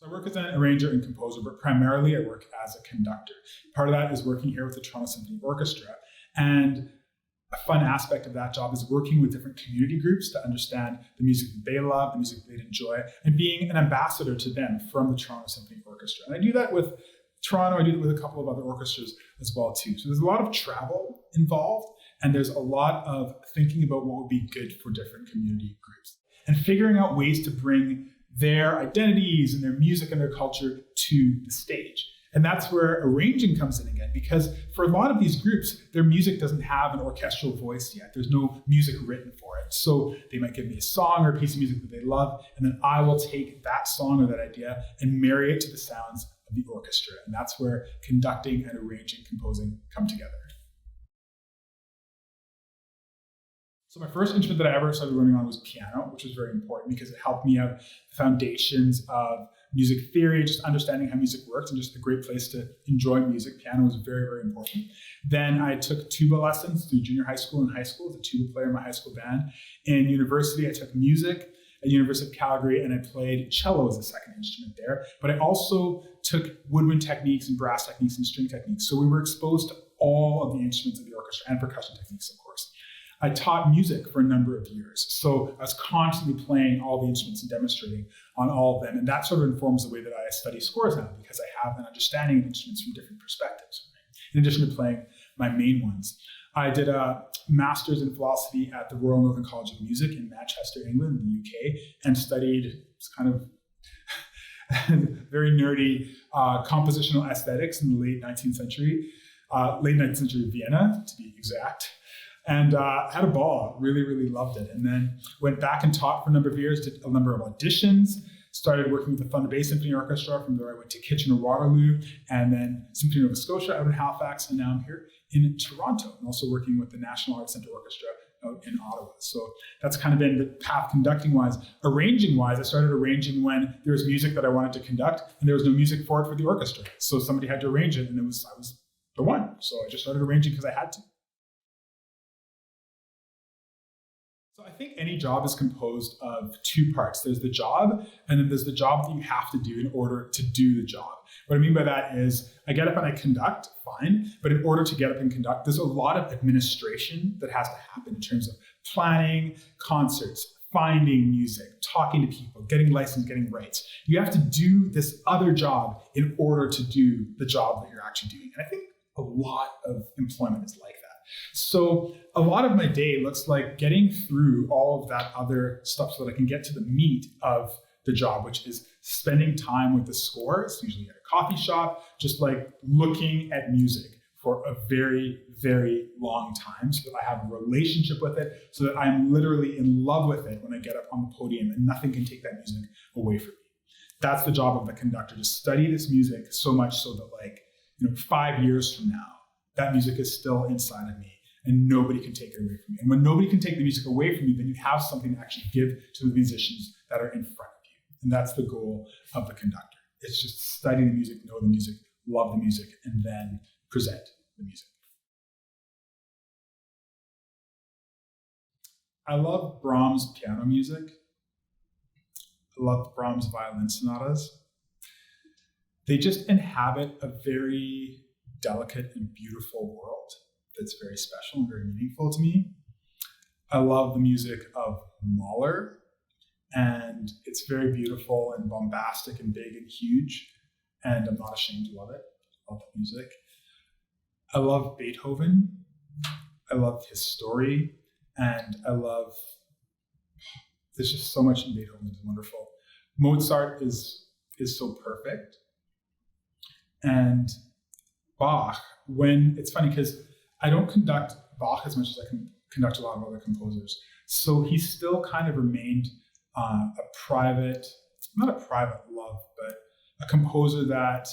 So I work as an arranger and composer, but primarily I work as a conductor. Part of that is working here with the Toronto Symphony Orchestra. And a fun aspect of that job is working with different community groups to understand the music that they love, the music that they enjoy, and being an ambassador to them from the Toronto Symphony Orchestra. And I do that with Toronto, I do it with a couple of other orchestras as well too. So there's a lot of travel involved, and there's a lot of thinking about what would be good for different community groups and figuring out ways to bring their identities and their music and their culture to the stage. And that's where arranging comes in again, because for a lot of these groups, their music doesn't have an orchestral voice yet. There's no music written for it. So they might give me a song or a piece of music that they love, and then I will take that song or that idea and marry it to the sounds of the orchestra. And that's where conducting and arranging, composing come together. So my first instrument that I ever started learning on was piano, which was very important because it helped me have the foundations of music theory, just understanding how music works, and just a great place to enjoy music. Piano was very, very important. Then I took tuba lessons through junior high school and high school as a tuba player in my high school band. In university, I took music at University of Calgary, and I played cello as a second instrument there. But I also took woodwind techniques and brass techniques and string techniques. So we were exposed to all of the instruments of the orchestra and percussion techniques, of course. I taught music for a number of years. So I was constantly playing all the instruments and demonstrating on all of them. And that sort of informs the way that I study scores now, because I have an understanding of instruments from different perspectives, in addition to playing my main ones. I did a master's in philosophy at the Royal Northern College of Music in Manchester, England, in the UK, and studied kind of very nerdy compositional aesthetics in the late 19th century Vienna, to be exact. And had a ball, really, really loved it. And then went back and taught for a number of years, did a number of auditions, started working with the Thunder Bay Symphony Orchestra. From there I went to Kitchener-Waterloo, and then Symphony Nova Scotia out in Halifax, and now I'm here in Toronto, and also working with the National Arts Centre Orchestra out in Ottawa. So that's kind of been the path conducting-wise. Arranging-wise, I started arranging when there was music that I wanted to conduct, and there was no music for it for the orchestra. So somebody had to arrange it, and I was the one. So I just started arranging because I had to. So I think any job is composed of two parts. There's the job, and then there's the job that you have to do in order to do the job. What I mean by that is I get up and I conduct, fine, but in order to get up and conduct, there's a lot of administration that has to happen in terms of planning concerts, finding music, talking to people, getting licensed, getting rights. You have to do this other job in order to do the job that you're actually doing. And I think a lot of employment is like that. So a lot of my day looks like getting through all of that other stuff so that I can get to the meat of the job, which is spending time with the score. It's usually at a coffee shop, just like looking at music for a very, very long time so that I have a relationship with it, so that I'm literally in love with it when I get up on the podium and nothing can take that music away from me. That's the job of the conductor, to study this music so much so that 5 years from now, that music is still inside of me and nobody can take it away from me. And when nobody can take the music away from you, then you have something to actually give to the musicians that are in front of you. And that's the goal of the conductor. It's just study the music, know the music, love the music, and then present the music. I love Brahms piano music. I love Brahms violin sonatas. They just inhabit a very delicate and beautiful world that's very special and very meaningful to me. I love the music of Mahler, and it's very beautiful and bombastic and big and huge, and I'm not ashamed to love it. I love that music. I love Beethoven. I love his story, and there's just so much in Beethoven that's wonderful. Mozart is so perfect. And Bach, it's funny because I don't conduct Bach as much as I can conduct a lot of other composers. So he still kind of remained not a private love, but a composer that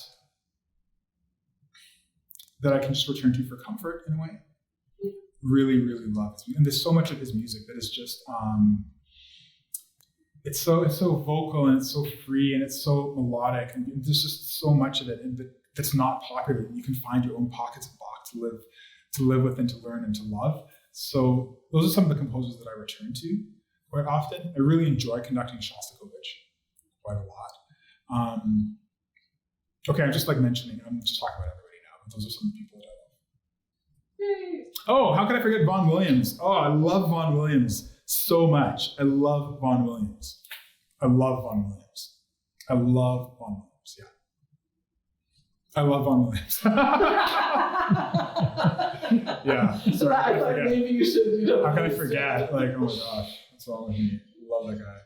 I can just return to for comfort in a way. Really, really loves me. And there's so much of his music that is just, it's so vocal and it's so free and it's so melodic, and there's just so much of it that's not popular. You can find your own pockets of Bach to live with and to learn and to love. So those are some of the composers that I return to quite often. I really enjoy conducting Shostakovich quite a lot. Okay, I'm just mentioning. I'm just talking about everybody now, but those are some people that I love. Yay. Oh, how could I forget Vaughan Williams? Oh, I love Vaughan Williams so much. I love Vaughan Williams. Yeah. I love Vaughan Williams. Yeah. Sorry, I thought maybe you should. How can I forget? Oh my gosh, what's wrong with me? Love that guy.